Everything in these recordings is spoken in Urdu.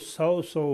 100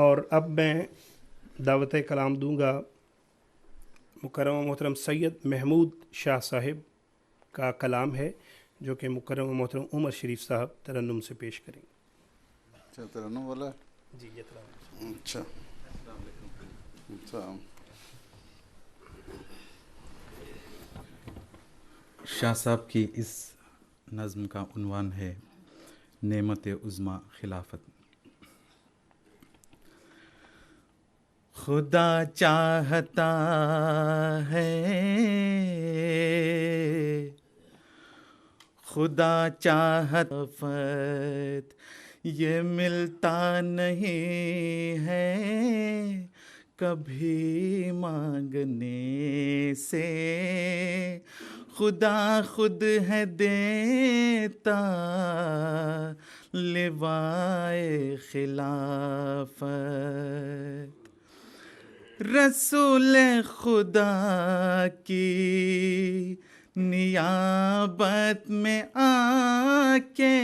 اور اب میں دعوت کلام دوں گا مکرم محترم سید محمود شاہ صاحب کا کلام ہے جو کہ مکرم محترم عمر شریف صاحب ترنم سے پیش کریں گے. اچھا ترنم والا ہے؟ جی یہ ترنم. اچھا اچھا. شاہ صاحب کی اس نظم کا عنوان ہے نعمت عظمیٰ خلافت. خدا چاہتا ہے خدا چاہت یہ ملتا نہیں ہے کبھی مانگنے سے خدا خود ہے دیتا لوائے خلافت. رسول خدا کی نیابت میں آ کے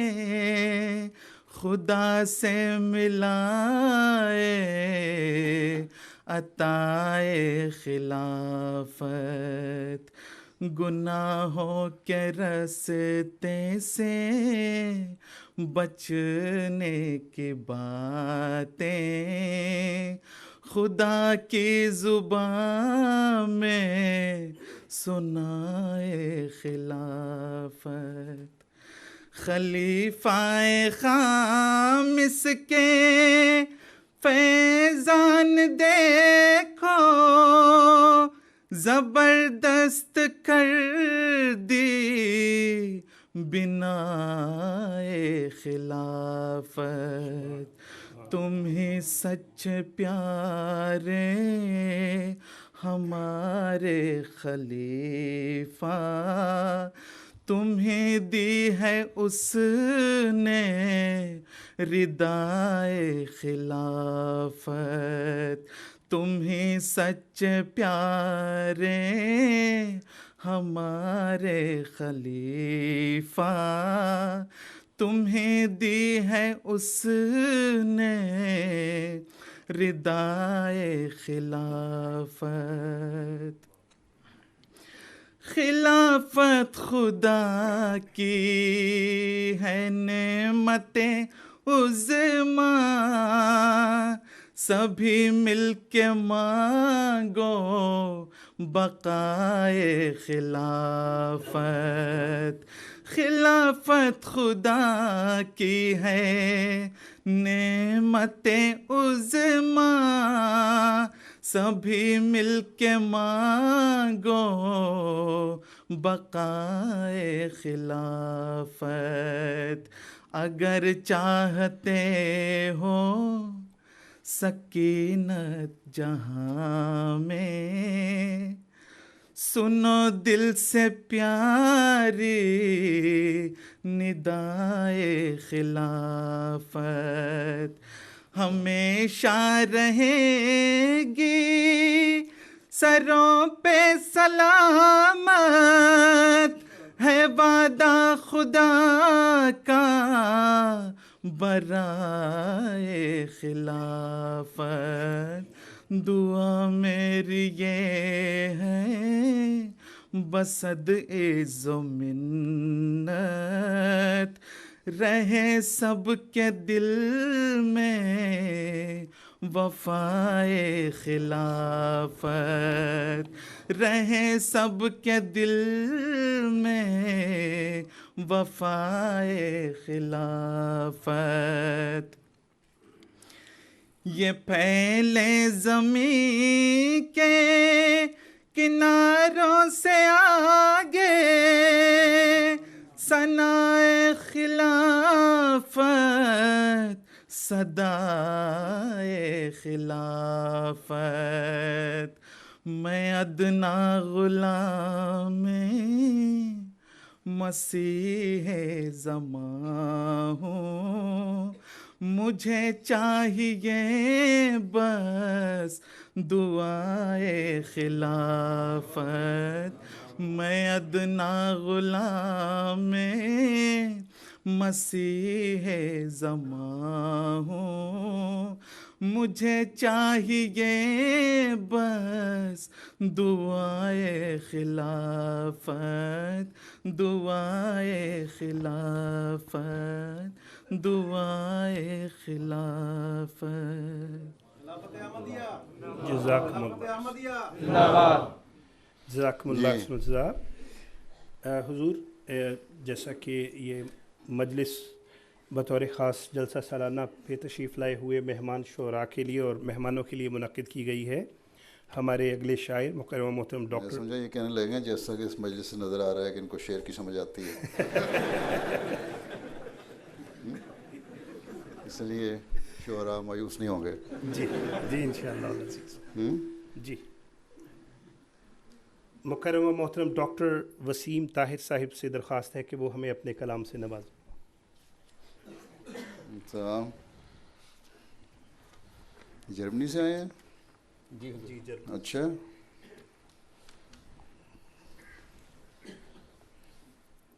خدا سے ملائے عطائے خلافت. گناہوں کے راستے سے بچنے کی باتیں خدا کی زبان میں سنائے خلافت. خلیفہ خامس کے فیضان دیکھو زبردست کر دی بنائے خلافت. تم ہی سچے پیارے ہمارے خلیفہ تمہیں دی ہے اس نے ردائے خلافت. تم ہی سچے پیارے ہمارے خلیفہ تمہیں دی ہے اس نے ردائے خلافت. خلافت خدا کی ہے نعمت عظمیٰ سبھی مل کے مانگو بقائے خلافت. خلافت خدا کی ہے نعمت عظمیٰ سبھی مل کے مانگو بقائے خلافت. اگر چاہتے ہو سکینت جہاں میں سنو دل سے پیاری ندائے خلافت. ہمیشہ رہے گی سروں پہ سلامت ہے وعدہ خدا کا برائے خلافت. دعا میری یہ ہے بصد عز و منت رہے سب کے دل میں وفائے خلافت. رہے سب کے دل میں وفائے خلافت. یہ پھیلے زمین کے کناروں سے آگے ثنائے خلافت صدائے خلافت. میں ادنا غلام مسیح زماں ہوں مجھے چاہیے بس دعائے خلافت. میں ادنا غلام مسیح زماں ہوں مجھے چاہیے بس دعائے خلافت، دعائے خلافت، دعائے خلافت۔ جزاکم اللہ جی۔ حسن الجزا۔ حضور، جیسا کہ یہ مجلس بطور خاص جلسہ سالانہ پہ تشریف لائے ہوئے مہمان شعراء کے لیے اور مہمانوں کے لیے منعقد کی گئی ہے، ہمارے اگلے شاعر مکرم محترم میں ڈاکٹر سمجھا یہ کہنے لگے جیسا کہ اس مجلس سے نظر آ رہا ہے کہ ان کو شعر کی سمجھ آتی ہے، اس لیے شعراء مایوس نہیں ہوں گے۔ جی انشاءاللہ العزیز۔ جی، مکرم و محترم ڈاکٹر وسیم طاہر صاحب سے درخواست ہے کہ وہ ہمیں اپنے کلام سے نوازیں۔ سلام، جرمنی سے آئے ہیں؟ جی جرمنی۔ اچھا،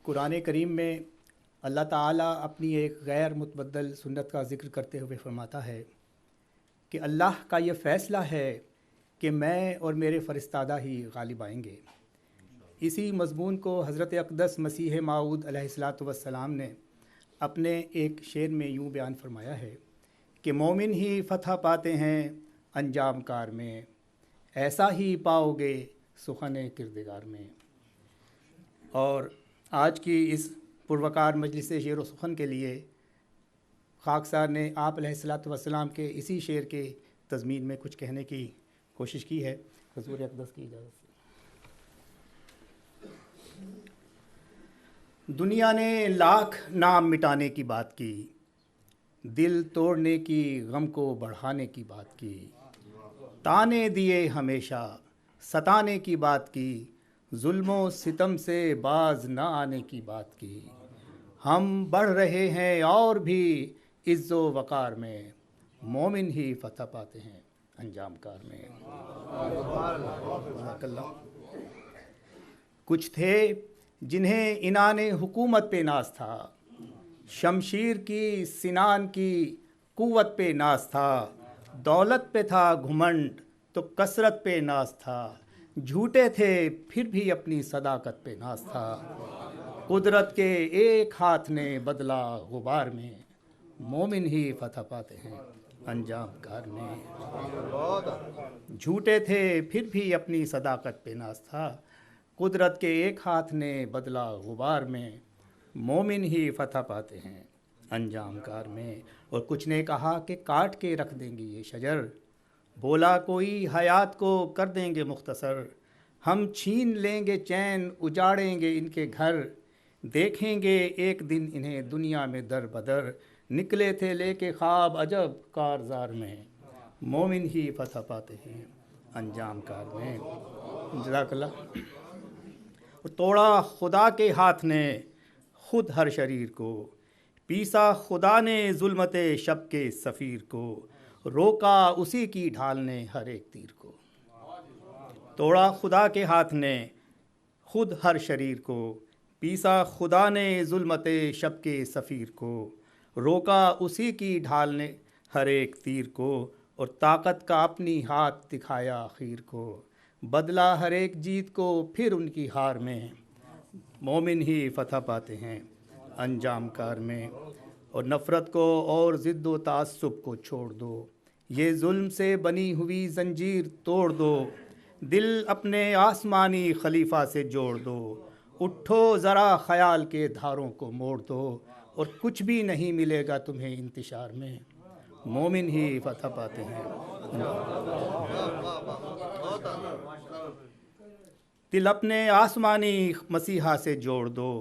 قرآن کریم میں اللہ تعالیٰ اپنی ایک غیر متبدل سنت کا ذکر کرتے ہوئے فرماتا ہے کہ اللہ کا یہ فیصلہ ہے کہ میں اور میرے فرستادہ ہی غالب آئیں گے۔ اسی مضمون کو حضرت اقدس مسیح موعود علیہ السلام نے اپنے ایک شعر میں یوں بیان فرمایا ہے کہ مومن ہی فتح پاتے ہیں انجام کار میں، ایسا ہی پاؤ گے سخن کردگار میں۔ اور آج کی اس پروقار مجلس شعر و سخن کے لیے خاکسار نے آپ علیہ السلام کے اسی شعر کے تضمین میں کچھ کہنے کی کوشش کی ہے۔ حضور اقدس کی اجازت سے۔ دنیا نے لاکھ نام مٹانے کی بات کی، دل توڑنے کی، غم کو بڑھانے کی بات کی، تانے دیے ہمیشہ، ستانے کی بات کی، ظلم و ستم سے باز نہ آنے کی بات کی۔ ہم بڑھ رہے ہیں اور بھی عز و وقار میں، مومن ہی فتح پاتے ہیں انجام کار میں۔ کچھ تھے جنہیں عنان حکومت پہ ناز تھا، شمشیر کی سنان کی قوت پہ ناز تھا، دولت پہ تھا گھمنڈ تو کثرت پہ ناز تھا، جھوٹے تھے پھر بھی اپنی صداقت پہ ناز تھا، قدرت کے ایک ہاتھ نے بدلا غبار میں، مومن ہی فتح پاتے ہیں انجام کار میں۔ جھوٹے تھے پھر بھی اپنی صداقت پہ ناز تھا، قدرت کے ایک ہاتھ نے بدلا غبار میں، مومن ہی فتح پاتے ہیں انجام کار میں۔ اور کچھ نے کہا کہ کاٹ کے رکھ دیں گے یہ شجر، بولا کوئی حیات کو کر دیں گے مختصر، ہم چھین لیں گے چین اجاڑیں گے ان کے گھر، دیکھیں گے ایک دن انہیں دنیا میں در بدر، نکلے تھے لے کے خواب عجب کارزار میں، مومن ہی فتح پاتے ہیں انجام کار میں۔ جزاک اللہ۔ توڑا خدا کے ہاتھ نے خود ہر شریر کو، پیسا خدا نے ظلمت شب کے سفیر کو، روکا اسی کی ڈھال نے ہر ایک تیر کو۔ توڑا خدا کے ہاتھ نے خود ہر شریر کو، پیسا خدا نے ظلمت شب کے سفیر کو، روکا اسی کی ڈھال نے ہر ایک تیر کو، اور طاقت کا اپنی ہاتھ دکھایا اخیر کو، بدلا ہر ایک جیت کو پھر ان کی ہار میں، مومن ہی فتح پاتے ہیں انجام کار میں۔ اور نفرت کو اور ضد و تعصب کو چھوڑ دو، یہ ظلم سے بنی ہوئی زنجیر توڑ دو، دل اپنے آسمانی خلیفہ سے جوڑ دو، اٹھو ذرا خیال کے دھاروں کو موڑ دو، اور کچھ بھی نہیں ملے گا تمہیں انتشار میں، مومن ہی فتح پاتے ہیں۔ دل اپنے آسمانی مسیحا سے جوڑ دو،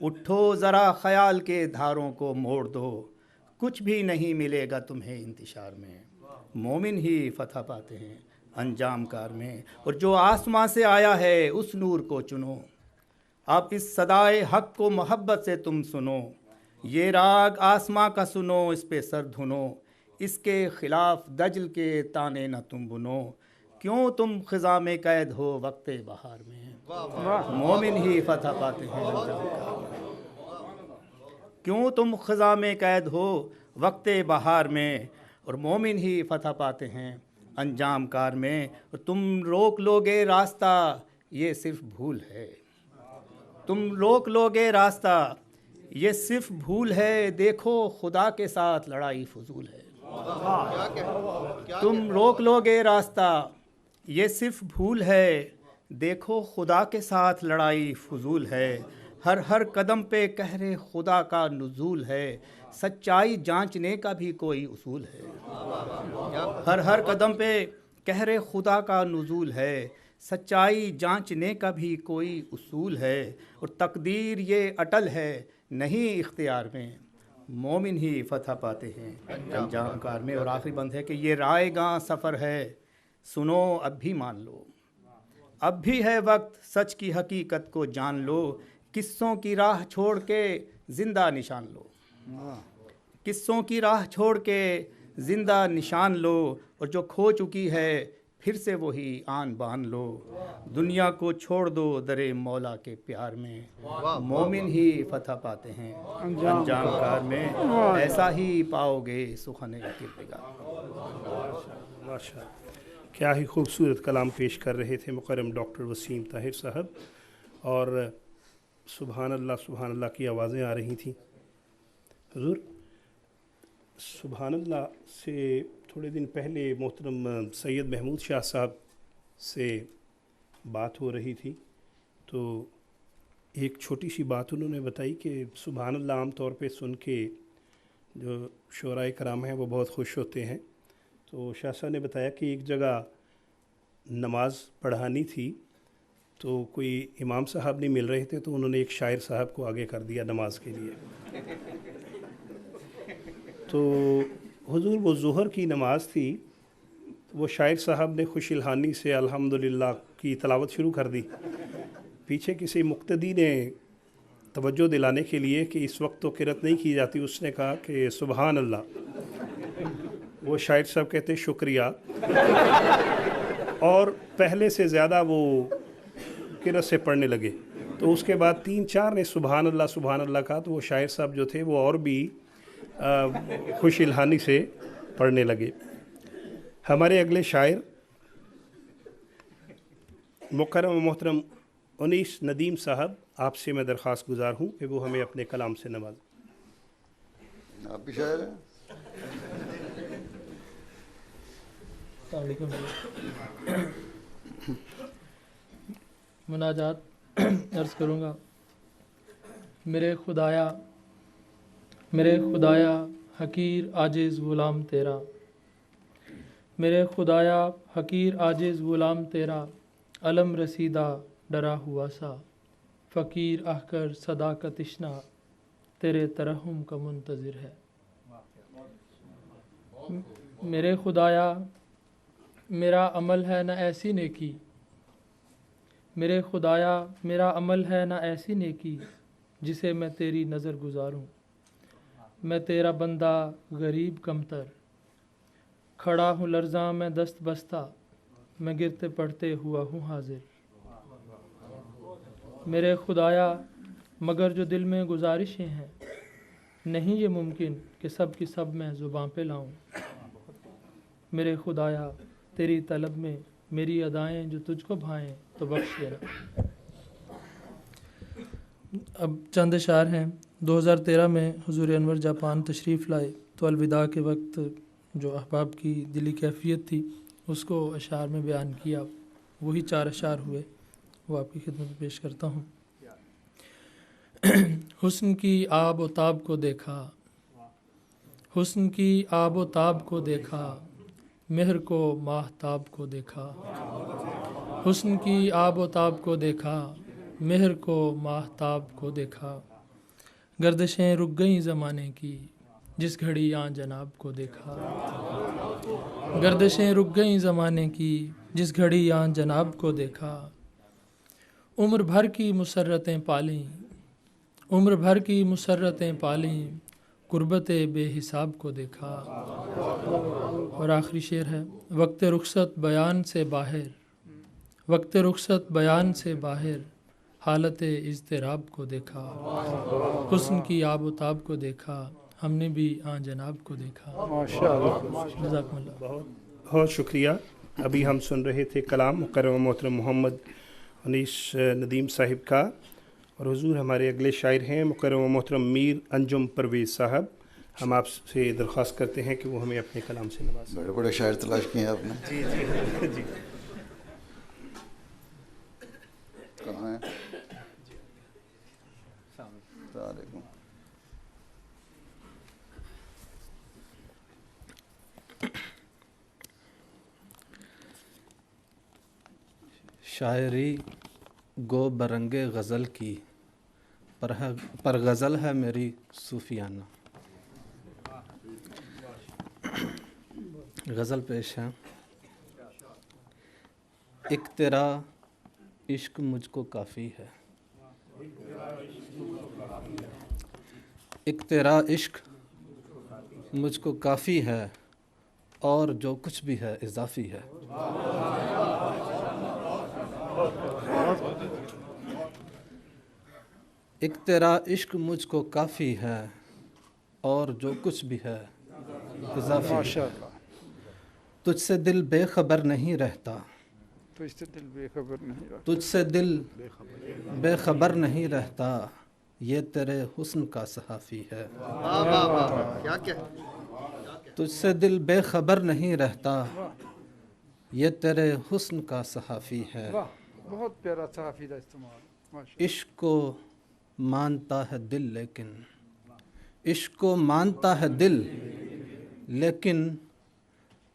اٹھو ذرا خیال کے دھاروں کو موڑ دو، کچھ بھی نہیں ملے گا تمہیں انتشار میں، مومن ہی فتح پاتے ہیں انجام کار میں۔ اور جو آسمان سے آیا ہے اس نور کو چنو، اب اس صدائے حق کو محبت سے تم سنو، یہ راگ آسماں کا سنو اس پہ سر دھنو، اس کے خلاف دجل کے تانے نہ تم بنو، کیوں تم خزاں میں قید ہو وقت بہار میں، مومن ہی فتح پاتے ہیں انجام کار میں۔ کیوں تم خزاں میں قید ہو وقت بہار میں، اور مومن ہی فتح پاتے ہیں انجام کار میں. اور تم روک لوگے راستہ یہ صرف بھول ہے. تم روک لوگے راستہ یہ صرف بھول ہے. دیکھو خدا کے ساتھ لڑائی فضول ہے. تم روک لوگے راستہ یہ صرف بھول ہے. دیکھو خدا کے ساتھ لڑائی فضول ہے. ہر قدم پہ قہر خدا کا نزول ہے. سچائی جانچنے کا بھی کوئی اصول ہے. ہر قدم پہ قہر خدا کا نزول ہے. سچائی جانچنے کا بھی کوئی اصول ہے. اور تقدیر یہ اٹل ہے نہیں اختیار میں. مومن ہی فتح پاتے ہیں انجام کار میں. اور آخری بند ہے کہ یہ رائے گاں سفر ہے سنو اب بھی مان لو. اب بھی ہے وقت سچ کی حقیقت کو جان لو. قصوں کی راہ چھوڑ کے زندہ نشان لو. قصوں کی راہ چھوڑ کے زندہ نشان لو. اور جو کھو چکی ہے پھر سے وہی آن بان لو. دنیا کو چھوڑ دو در مولا کے پیار میں. مومن ہی فتح پاتے ہیں انجام کار میں. ایسا ہی پاؤ گے سخن کردگار. ماشاء اللہ، کیا ہی خوبصورت کلام پیش کر رہے تھے مکرم ڈاکٹر وسیم طاہر صاحب. اور سبحان اللہ کی آوازیں آ رہی تھیں. حضور سبحان اللہ سے تھوڑے دن پہلے محترم سید محمود شاہ صاحب سے بات ہو رہی تھی، تو ایک چھوٹی سی بات انہوں نے بتائی کہ سبحان اللہ عام طور پہ سن کے جو شعراء کرام ہیں وہ بہت خوش ہوتے ہیں. تو شاہ صاحب نے بتایا کہ ایک جگہ نماز پڑھانی تھی تو کوئی امام صاحب نہیں مل رہے تھے، تو انہوں نے ایک شاعر صاحب کو آگے کر دیا نماز کے لیے. تو حضور وہ ظہر کی نماز تھی، وہ شاعر صاحب نے خوش الحانی سے الحمدللہ کی تلاوت شروع کر دی. پیچھے کسی مقتدی نے توجہ دلانے کے لیے کہ اس وقت تو قرأت نہیں کی جاتی، اس نے کہا کہ سبحان اللہ. وہ شاعر صاحب کہتے شکریہ، اور پہلے سے زیادہ وہ قرأت سے پڑھنے لگے. تو اس کے بعد 3-4 نے سبحان اللہ کہا، تو وہ شاعر صاحب جو تھے وہ اور بھی خوش الحانی سے پڑھنے لگے. ہمارے اگلے شاعر مکرم و محترم انیس ندیم صاحب، آپ سے میں درخواست گزار ہوں کہ وہ ہمیں اپنے کلام سے نوازیں. آپ بھی شاعر ہیں؟ السلام علیکم. مناجات عرض کروں گا. میرے خدایا حقیر عاجز غلام تیرا. میرے خدایا حقیر عاجز غلام تیرا. علم رسیدہ ڈرا ہوا سا. فقیر آہ کر صدا کا تشنا تیرے ترحم کا منتظر ہے. میرے خدایا میرا عمل ہے نہ ایسی نیکی. میرے خدایا میرا عمل ہے نہ ایسی نیکی جسے میں تیری نظر گزاروں. میں تیرا بندہ غریب کمتر، کھڑا ہوں لرزاں میں دست بستہ. میں گرتے پڑھتے ہوا ہوں حاضر. میرے خدایا مگر جو دل میں گزارشیں ہیں، نہیں یہ ممکن کہ سب کی سب میں زباں پہ لاؤں. میرے خدایا تیری طلب میں میری ادائیں جو تجھ کو بھائیں تو بخش دینا. اب چند اشعار ہیں. 2013 میں حضور انور جاپان تشریف لائے تو الوداع کے وقت جو احباب کی دلی کیفیت تھی اس کو اشعار میں بیان کیا. وہی 4 اشعار ہوئے، وہ آپ کی خدمت میں پیش کرتا ہوں. حسن کی آب و تاب کو دیکھا، حسن کی آب و تاب کو دیکھا، مہر کو ماہتاب کو دیکھا. حسن کی آب و تاب کو دیکھا، مہر کو ماہتاب کو دیکھا. گردشیں رک گئیں زمانے کی جس گھڑی آن جناب کو دیکھا. گردشیں رک گئیں زمانے کی جس گھڑی آن جناب کو دیکھا. عمر بھر کی مسرتیں پالیں، عمر بھر کی مسرتیں پالیں، قربت بے حساب کو دیکھا. اور آخری شعر ہے. وقت رخصت بیان سے باہر، وقت رخصت بیان سے باہر، حالت اضطراب کو دیکھا. حسن کی آب و تاب کو دیکھا، ہم نے بھی آن جناب کو دیکھا. جزاکم اللہ. بہت بہت شکریہ. ابھی ہم سن رہے تھے کلام مکرم محترم محمد انیس ندیم صاحب کا، اور حضور ہمارے اگلے شاعر ہیں مکرم محترم میر انجم پرویز صاحب. ہم آپ سے درخواست کرتے ہیں کہ وہ ہمیں اپنے کلام سے نوازیں. بڑے بڑے شاعر تلاش کیے ہیں آپ نے. جی جی جی. کہاں ہیں؟ السلام علیکم. شاعری گو برنگ غزل کی پر غزل ہے میری صوفیانہ. غزل پیش ہے. ایک تیرا عشق مجھ کو کافی ہے، ایک تیرا عشق مجھ کو کافی ہے، اور جو کچھ بھی ہے اضافی ہے. ایک تیرا عشق مجھ کو کافی ہے، اور جو کچھ بھی ہے اضافی ہے. تجھ سے دل بے خبر نہیں رہتا، تجھ سے دل بے خبر نہیں رہتا، یہ تیرے حسن کا صحافی ہے. تجھ سے دل بے خبر نہیں رہتا، یہ تیرے حسن کا صحافی ہے. بہت پیارا صحافی کا استعمال. عشق کو مانتا ہے دل لیکن، عشق کو مانتا ہے دل لیکن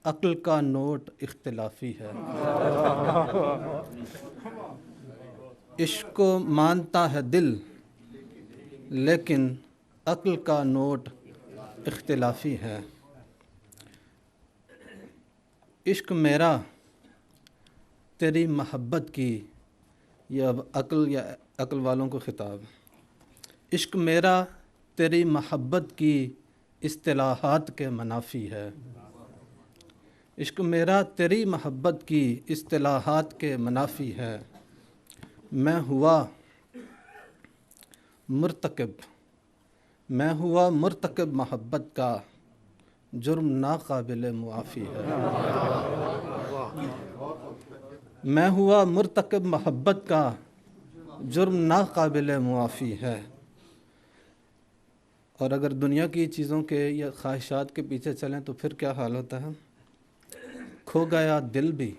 عقل کا نوٹ اختلافی ہے. عشق کو مانتا ہے دل لیکن عقل کا نوٹ اختلافی ہے. عشق میرا تیری محبت کی، یہ اب عقل والوں کو خطاب. عشق میرا تیری محبت کی اصطلاحات کے منافی ہے. عشق میرا تیری محبت کی اصطلاحات کے منافی ہے. میں ہوا مرتکب محبت کا، جرم ناقابل معافی ہے. میں ہوا مرتکب محبت کا، جرم ناقابل معافی ہے. اور اگر دنیا کی چیزوں کے یا خواہشات کے پیچھے چلیں تو پھر کیا حال ہوتا ہے. کھو گیا دل بھی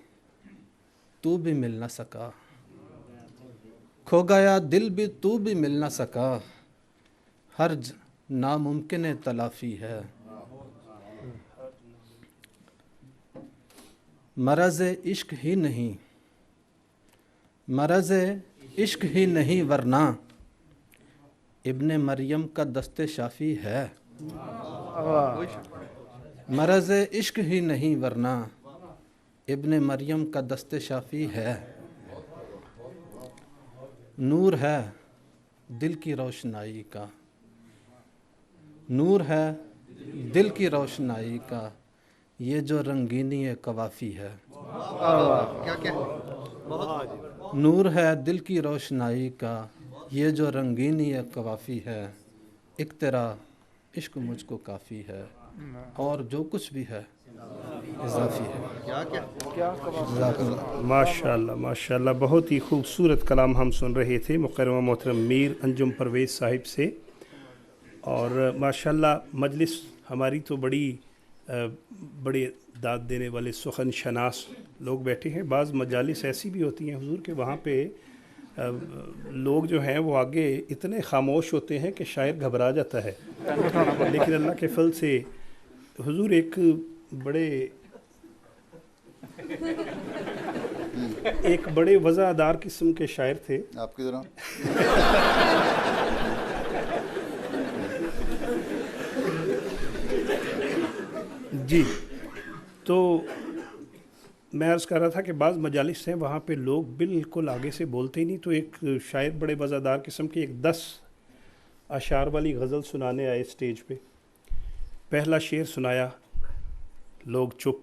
تو بھی مل نہ سکا، کھو گیا دل بھی تو بھی مل نہ سکا، حرج ناممکن تلافی ہے. مرض عشق ہی نہیں، مرض عشق ہی نہیں ورنہ ابن مریم کا دست شافی ہے. مرض عشق ہی نہیں ورنہ ابن مریم کا دست شافی ہے. نور ہے دل کی روشنائی کا، نور ہے دل کی روشنائی کا، یہ جو رنگینی قوافی ہے. نور ہے دل کی روشنائی کا، یہ جو رنگینی قوافی ہے. ایک تیرا عشق مجھ کو کافی ہے، اور جو کچھ بھی ہے اضافی ہے. ماشاء اللہ ماشاء اللہ. بہت ہی خوبصورت کلام ہم سن رہے تھے مکرمہ محترم میر انجم پرویز صاحب سے. اور ماشاء اللہ مجلس ہماری تو بڑے داد دینے والے سخن شناس لوگ بیٹھے ہیں. بعض مجالس ایسی بھی ہوتی ہیں حضور کہ وہاں پہ لوگ جو ہیں وہ آگے اتنے خاموش ہوتے ہیں کہ شاعر گھبرا جاتا ہے. لیکن اللہ کے فضل سے حضور ایک بڑے وضعدار قسم کے شاعر تھے. آپ کی طرح جی. تو میں عرض کر رہا تھا کہ بعض مجالس ہیں وہاں پہ لوگ بالکل آگے سے بولتے ہی نہیں. تو ایک شاعر بڑے وضعدار قسم کے 10 اشعار والی غزل سنانے آئے اسٹیج پہ. پہلا شعر سنایا، لوگ چپ،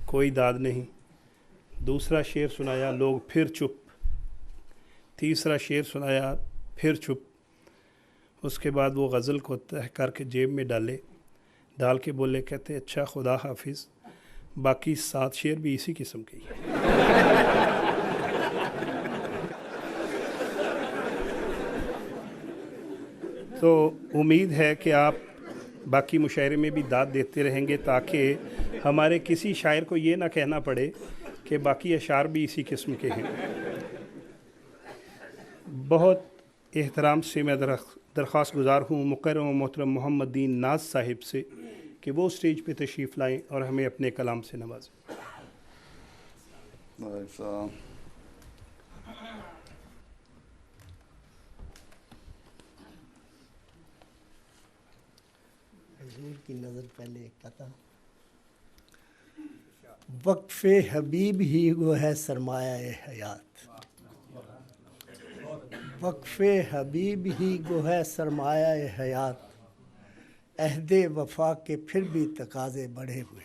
کوئی داد نہیں. دوسرا شعر سنایا، لوگ پھر چپ. تیسرا شعر سنایا، پھر چپ. اس کے بعد وہ غزل کو تہ کر کے جیب میں ڈال کے بولے، کہتے اچھا خدا حافظ، باقی 7 شعر بھی اسی قسم کے ہی ہیں۔ تو امید ہے کہ آپ باقی مشاعرے میں بھی داد دیتے رہیں گے تاکہ ہمارے کسی شاعر کو یہ نہ کہنا پڑے کہ باقی اشعار بھی اسی قسم کے ہیں۔ بہت احترام سے میں درخواست گزار ہوں مکرم و محترم محمد دین ناز صاحب سے کہ وہ اسٹیج پہ تشریف لائیں اور ہمیں اپنے کلام سے نوازیں۔ حضور کی نظر پہلے ایک قطع، وقف حبیب ہی وہ ہے سرمایہ حیات، وقف حبیب ہی گو ہے سرمایہ حیات، عہد وفا کے پھر بھی تقاضے بڑھے ہوئے،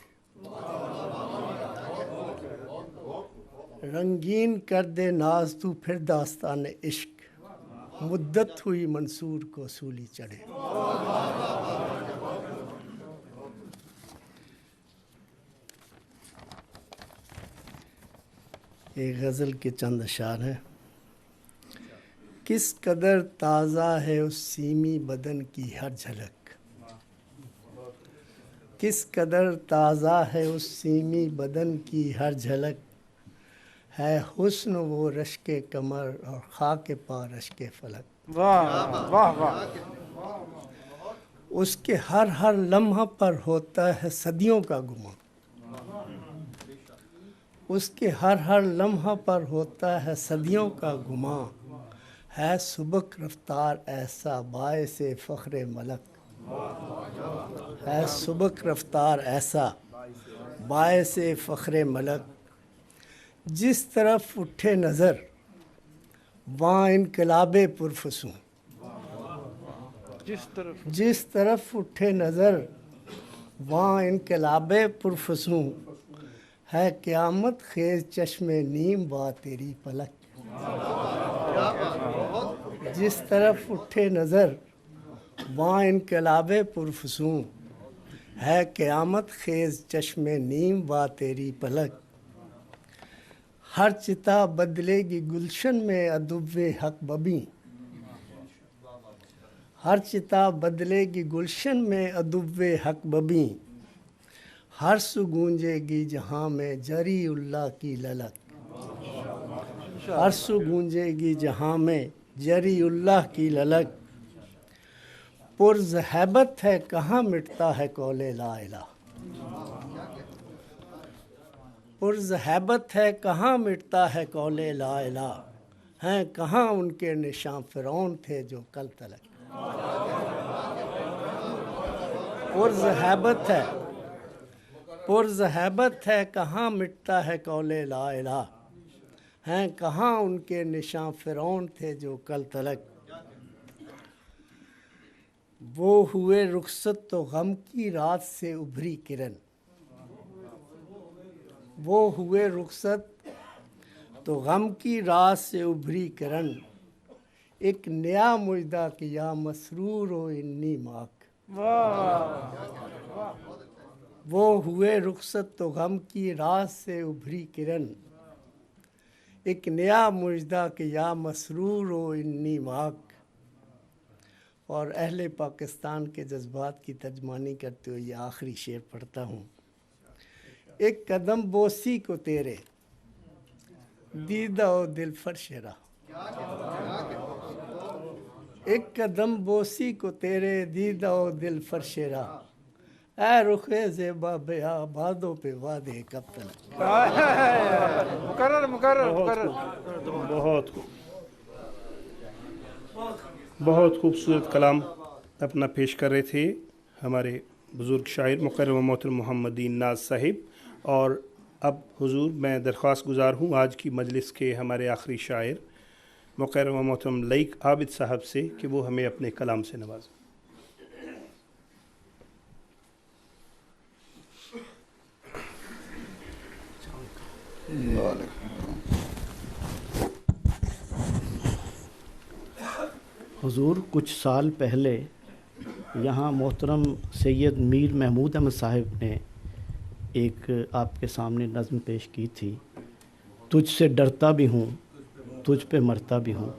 رنگین کر دے ناز تو پھر داستان عشق، مدت ہوئی منصور کو سولی چڑھے۔ ایک غزل کے چند اشعار ہیں۔ کس قدر تازہ ہے اس سیمی بدن کی ہر جھلک، کس قدر تازہ ہے اس سیمی بدن کی ہر جھلک، ہے حسن وہ رشک کمر اور خاک پا رشک فلک۔ واہ واہ واہ، اس کے ہر لمحہ پر ہوتا ہے صدیوں کا گمان، اس کے ہر لمحہ پر ہوتا ہے صدیوں کا گماں، ہے سبک رفتار ایسا باعث فخر ملک، ہے سبک رفتار ایسا باعث فخر ملک، جس طرف اٹھے نظر وہاں انقلاب پرفسوں، جس طرف اٹھے نظر وہاں انقلاب پرفسوں، ہے قیامت خیز چشم نیم با تیری پلک، جس طرف اٹھے نظر وہاں انقلاب پرفسوں، ہے قیامت خیز چشم نیم با تیری پلک، ہر چتا بدلے گی گلشن میں ادب حق ببیں، ہر چتا بدلے گی گلشن میں ادب حق ببیں، ہر سو گونجے گی جہاں میں جری اللہ کی للک، ہر سو گونجے گی جہاں میں جری اللہ کی للک، پرز ہیبت ہے کہاں مٹتا ہے قول لا الہ، پرز ہیبت ہے کہاں مٹتا ہے قول لا الہ، ہیں کہاں ان کے نشان فرعون تھے جو کل تلک، پرز ہیبت ہے، پرز ہیبت ہے کہاں مٹتا ہے قول لا الہ، ہیں کہاں ان کے نشان فرعون تھے جو کل تلک، وہ ہوئے رخصت تو غم کی رات سے ابھری کرن، وہ ہوئے رخصت تو غم کی رات سے ابھری کرن، ایک نیا مجدہ کیا مسرور و انی ماک، وہ ہوئے رخصت تو غم کی رات سے ابھری کرن، ایک نیا مجدہ کیا مسرور و انی ماک۔ اور اہل پاکستان کے جذبات کی ترجمانی کرتے ہوئے یہ آخری شعر پڑھتا ہوں۔ ایک قدم بوسی کو تیرے دیدہ و دل فرش راہ، ایک قدم بوسی کو تیرے دیدہ و دل فرش راہ، اے رخ زیبا بیا بادوں پہ وعدے کب تلک۔ مقرر بہت خوبصورت کلام اپنا پیش کر رہے تھے ہمارے بزرگ شاعر مکرم و محترم محمد دین ناز صاحب۔ اور اب حضور میں درخواست گزار ہوں آج کی مجلس کے ہمارے آخری شاعر مکرم و محترم لائق عابد صاحب سے کہ وہ ہمیں اپنے کلام سے نوازیں۔ حضور کچھ سال پہلے یہاں محترم سید میر محمود احمد صاحب نے ایک آپ کے سامنے نظم پیش کی تھی، تجھ سے ڈرتا بھی ہوں تجھ پہ مرتا بھی ہوں۔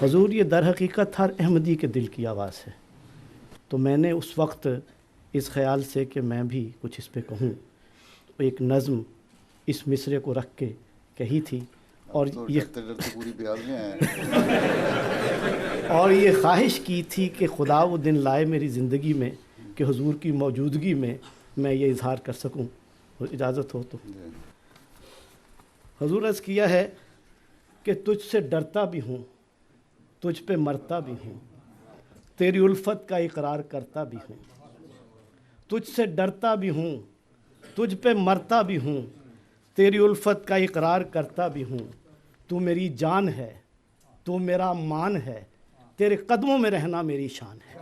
حضور یہ در حقیقت ہر احمدی کے دل کی آواز ہے، تو میں نے اس وقت اس خیال سے کہ میں بھی کچھ اس پہ کہوں تو ایک نظم اس مصرے کو رکھ کے کہی تھی، اور یہ پوری بیاض میں آئے اور یہ خواہش کی تھی کہ خدا وہ دن لائے میری زندگی میں کہ حضور کی موجودگی میں میں یہ اظہار کر سکوں، اور اجازت ہو تو۔ حضور عرض کیا ہے کہ تجھ سے ڈرتا بھی ہوں تجھ پہ مرتا بھی ہوں، تیری الفت کا اقرار کرتا بھی ہوں۔ تجھ سے ڈرتا بھی ہوں تجھ پہ مرتا بھی ہوں، تیری الفت کا اقرار کرتا بھی ہوں۔ تو میری جان ہے تو میرا مان ہے، تیرے قدموں میں رہنا میری شان ہے۔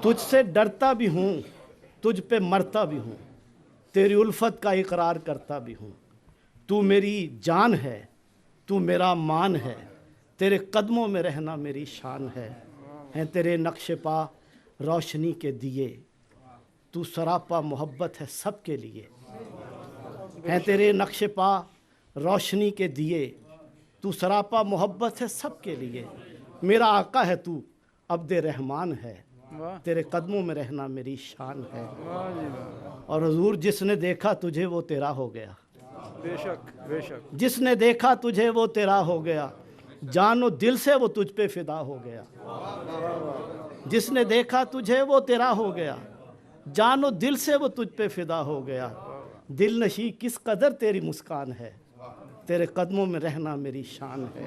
تجھ سے ڈرتا بھی ہوں تجھ پہ مرتا بھی ہوں، تیری الفت کا اقرار کرتا بھی ہوں۔ تو میری جان ہے تو میرا مان ہے، تیرے قدموں میں رہنا میری شان ہے۔ ہیں تیرے نقش پا روشنی کے دیے، تو سراپا محبت ہے سب کے لیے۔ ہیں تیرے نقش پا روشنی کے دیے، تو سراپا محبت ہے سب کے لیے۔ میرا آقا ہے تو عبد رحمان ہے، تیرے قدموں میں رہنا میری شان ہے۔ اور حضور جس نے دیکھا تجھے وہ تیرا ہو گیا، بے شک بے شک، جس نے دیکھا تجھے وہ تیرا ہو گیا، جان و دل سے وہ تجھ پہ فدا ہو گیا۔ جس نے دیکھا تجھے وہ تیرا ہو گیا، جان و دل سے وہ تجھ پہ فدا ہو گیا۔ دل نشی کس قدر تیری مسکان ہے، تیرے قدموں میں رہنا میری شان ہے۔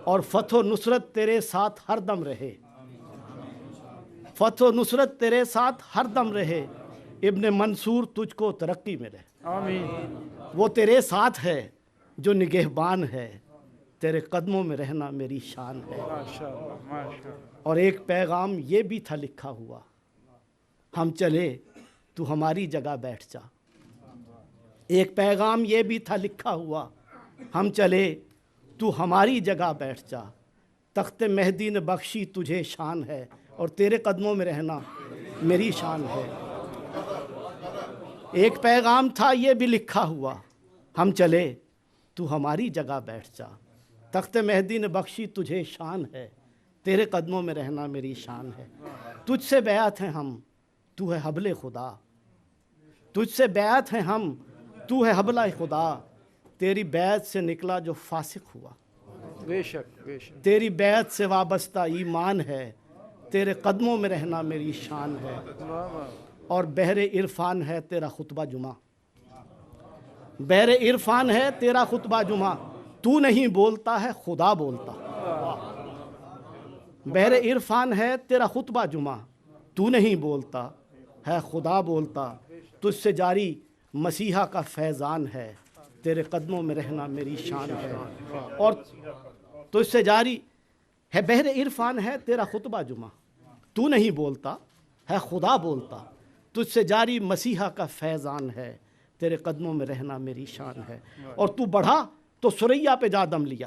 اور فتح و نصرت تیرے ساتھ ہر دم رہے، فتح و نصرت تیرے ساتھ ہر دم رہے۔ ابن منصور تجھ کو ترقی میں رہے، آمین۔ وہ تیرے ساتھ ہے جو نگہبان ہے، تیرے قدموں میں رہنا میری شان ہے۔ ماشاءاللہ ماشاءاللہ۔ اور ایک پیغام یہ بھی تھا لکھا ہوا، ہم چلے تو ہماری جگہ بیٹھ جا۔ ایک پیغام یہ بھی تھا لکھا ہوا، ہم چلے تو ہماری جگہ بیٹھ جا۔ تخت مہدی نے بخشی تجھے شان ہے، اور تیرے قدموں میں رہنا میری شان ہے۔ ایک پیغام تھا یہ بھی لکھا ہوا، ہم چلے تو ہماری جگہ بیٹھ جا۔ تخت مہدی نے بخشی تجھے شان ہے، تیرے قدموں میں رہنا میری شان ہے۔ تجھ سے بیعت ہیں ہم، تو ہے حبل خدا، تجھ سے بیعت ہیں ہم، تو ہے حبل خدا۔ تیری بیعت سے نکلا جو فاسق ہوا، بے شک بے شک، تیری بیعت سے وابستہ ایمان ہے، تیرے قدموں میں رہنا میری شان ہے۔ اور بحر عرفان ہے تیرا خطبہ جمعہ، بحر عرفان ہے تیرا خطبہ جمعہ، تو نہیں بولتا ہے خدا بولتا۔ بحر عرفان ہے تیرا خطبہ جمعہ، تو نہیں بولتا ہے خدا بولتا۔ تجھ سے جاری مسیحا کا فیضان ہے، تیرے قدموں میں رہنا میری شان ہے۔ اور تجھ سے جاری ہے بحر عرفان ہے تیرا خطبہ جمعہ، تو نہیں بولتا ہے خدا بولتا۔ تجھ سے جاری مسیحا کا فیضان ہے، تیرے قدموں میں رہنا میری شان ہے۔ اور تو بڑھا تو سریا پہ جا دم لیا،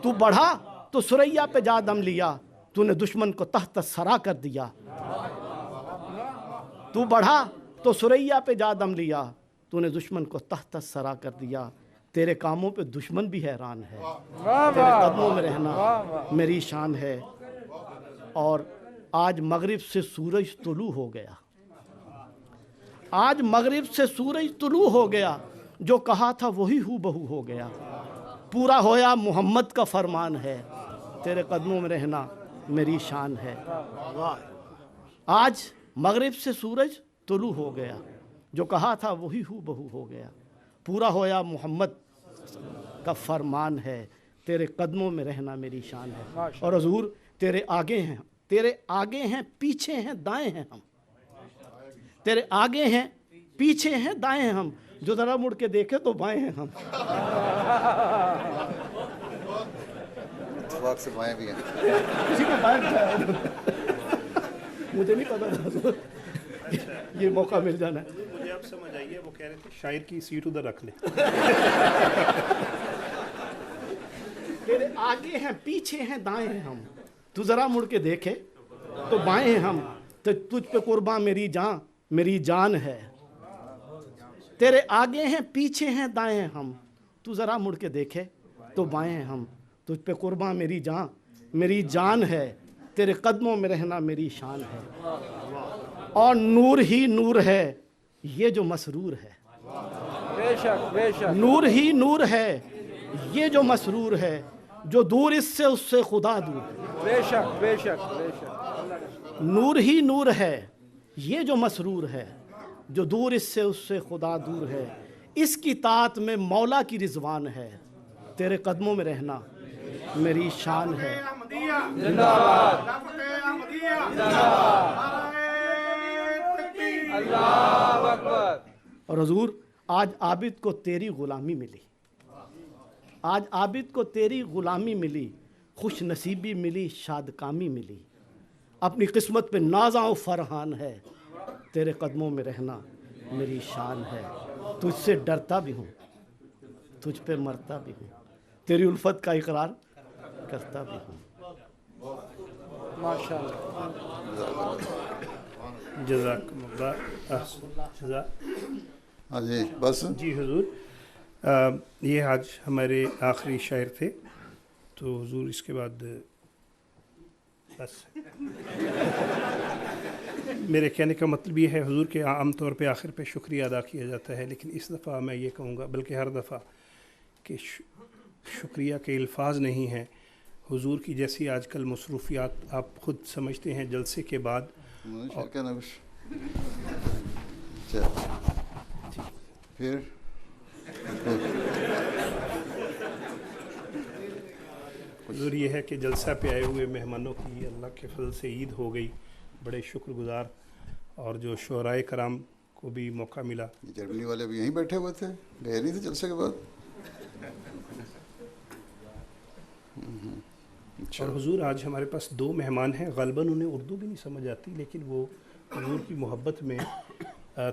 تو بڑھا تو سریا پہ جا دم لیا، تو نے دشمن کو تحت سرا کر دیا۔ تو بڑھا تو سریا پہ جا دم لیا، تو نے دشمن کو تحت سرا کر دیا۔ تیرے کاموں پہ دشمن بھی حیران ہے، تیرے قدموں میں رہنا میری شان ہے۔ اور آج مغرب سے سورج طلوع ہو گیا، آج مغرب سے سورج طلوع ہو گیا، جو کہا تھا وہی ہو بہو ہو گیا۔ پورا ہویا محمد کا فرمان ہے، تیرے قدموں میں رہنا میری شان ہے۔ آج مغرب سے سورج طلوع ہو گیا، جو کہا تھا وہی ہو بہو ہو گیا۔ پورا ہویا محمد کا فرمان ہے، تیرے قدموں میں رہنا میری شان ہے۔ اور حضور تیرے آگے ہیں، تیرے آگے ہیں پیچھے ہیں دائیں ہیں ہم، تیرے آگے ہیں پیچھے ہیں دائیں ہیں ہم، جو ذرا مڑ کے دیکھے تو بائیں ہیں ہم۔ اتفاق سے بائیں بھی ہیں، کسی کو بائیں بٹھایا مجھے نہیں پتا تھا یہ موقع مل جانا ہے۔ مجھے اب سمجھ آئیے، وہ کہہ رہے تھے شاعر کی سیٹ ادھر رکھ لیں۔ تیرے آگے ہیں پیچھے ہیں دائیں ہیں ہم, تو ذرا مڑ کے دیکھے تو بائیں ہیں ہم, تو تجھ پہ قرباں میری جان ہے. تیرے آگے ہیں پیچھے ہیں دائیں ہیں ہم, تو ذرا مڑ کے دیکھے تو بائیں ہیں ہم, تجھ پہ قرباں میری جان ہے, تیرے قدموں میں رہنا میری شان ہے. اور نور ہی نور ہے یہ جو مسرور ہے, بے شک بے شک, نور ہی نور ہے یہ جو مسرور ہے, جو دور اس سے خدا دور ہے. بے شک بے شک بے شک. نور ہی نور ہے یہ جو مسرور ہے, جو دور اس سے خدا دور ہے. اس کی طاعت میں مولا کی رضوان ہے, تیرے قدموں میں رہنا میری شان ہے. اللہ اکبر. اور حضور آج عابد کو تیری غلامی ملی, آج عابد کو تیری غلامی ملی, خوش نصیبی ملی, شادکامی ملی. اپنی قسمت پہ نازاں و فرحان ہے, تیرے قدموں میں رہنا میری شان ہے. تجھ سے ڈرتا بھی ہوں, تجھ پہ مرتا بھی ہوں, تیری الفت کا اقرار کرتا بھی ہوں. ماشاء اللہ. جزاکم اللہ احسن. ہاں جی بس. جی حضور, یہ آج ہمارے آخری شاعر تھے, تو حضور اس کے بعد بس. میرے کہنے کا مطلب یہ ہے حضور کہ عام طور پہ آخر پہ شکریہ ادا کیا جاتا ہے, لیکن اس دفعہ میں یہ کہوں گا, بلکہ ہر دفعہ, کہ شکریہ کے الفاظ نہیں ہیں. حضور کی جیسی آج کل مصروفیات آپ خود سمجھتے ہیں, جلسے کے بعد پھر حضور یہ ہے کہ جلسہ پہ آئے ہوئے مہمانوں کی اللہ کے فضل سے عید ہو گئی, بڑے شکر گزار, اور جو شعرائے کرام کو بھی موقع ملا. جرمنی والے بھی یہیں بیٹھے ہوئے تھے, گئے نہیں تھے جلسے کے بعد. اور حضور آج ہمارے پاس 2 مہمان ہیں, غالباً انہیں اردو بھی نہیں سمجھ آتی, لیکن وہ حضور کی محبت میں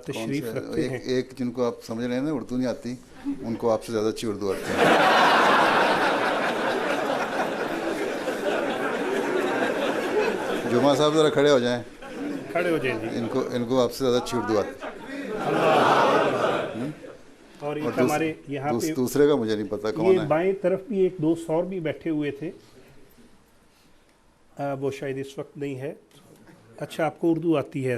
تشریف رکھتے ہیں. ایک جن کو آپ سمجھ رہے ہیں نا اردو نہیں آتی, ان کو آپ سے زیادہ اچھی اردو آتی ہے. جمعہ صاحب ذرا کھڑے ہو جائیں. کھڑے ہو جائیں جی. ان کو آپ سے زیادہ اچھی اردو آتی ہے. اور ہمارے یہاں پہ دوسرے کا مجھے نہیں پتا کون ہے. بائیں طرف بھی ایک دوست اور بھی بیٹھے ہوئے تھے, وہ شاید اس وقت نہیں ہے. اچھا آپ کو اردو آتی ہے؟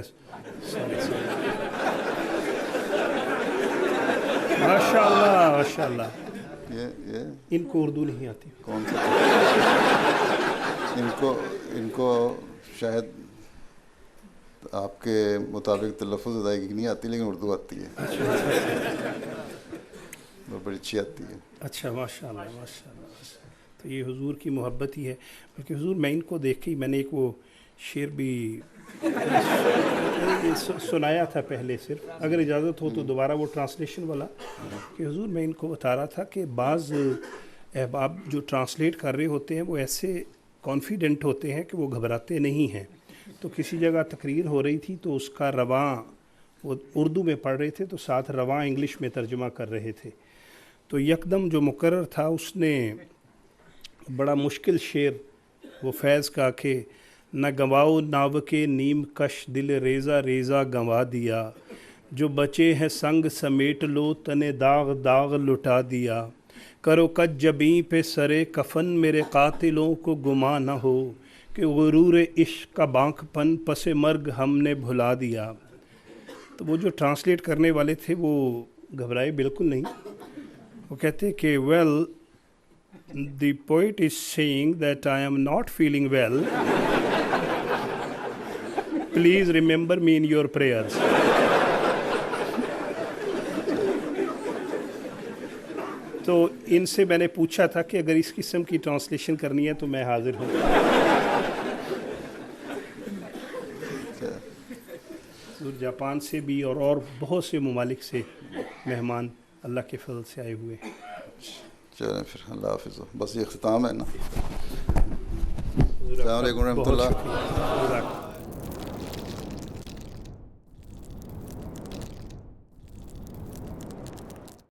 ماشاء اللہ ماشاء اللہ. ان کو اردو نہیں آتی. کون سا؟ ان کو شاید آپ کے مطابق تلفظ ادائیگی نہیں آتی, لیکن اردو آتی ہے, وہ بڑی اچھی آتی ہے. اچھا ماشاء اللہ ماشاء اللہ. تو یہ حضور کی محبت ہی ہے. بلکہ حضور میں ان کو دیکھ کے میں نے ایک وہ شعر بھی سنایا تھا پہلے, صرف اگر اجازت ہو تو دوبارہ وہ ٹرانسلیشن والا, کہ حضور میں ان کو بتا رہا تھا کہ بعض احباب جو ٹرانسلیٹ کر رہے ہوتے ہیں وہ ایسے کانفیڈنٹ ہوتے ہیں کہ وہ گھبراتے نہیں ہیں. تو کسی جگہ تقریر ہو رہی تھی تو اس کا رواں وہ اردو میں پڑھ رہے تھے, تو ساتھ رواں انگلش میں ترجمہ کر رہے تھے. تو یکدم جو مقرر تھا اس نے بڑا مشکل شعر وہ فیض کا کہ نہ گنواؤ ناو کے نیم کش دل ریزہ ریزہ گنوا دیا, جو بچے ہیں سنگ سمیٹ لو تنے داغ داغ لٹا دیا, کرو کج جبیں پہ سرے کفن میرے قاتلوں کو گما نہ ہو, کہ غرور عشق کا بانک پن پس مرگ ہم نے بھلا دیا. تو وہ جو ٹرانسلیٹ کرنے والے تھے وہ گھبرائے بالکل نہیں. وہ کہتے کہ well the poet is saying that I am not feeling well. Please remember me in your prayers. تو ان سے میں نے پوچھا تھا کہ اگر اس قسم کی ٹرانسلیشن کرنی ہے تو میں حاضر ہوں. جاپان سے بھی اور بہت سے ممالک سے مہمان اللہ کے فضل سے آئے ہوئے ہیں. چلیں پھر اللہ حافظ. بس یہ اختتام ہے نا. السلام علیکم ورحمۃ اللہ.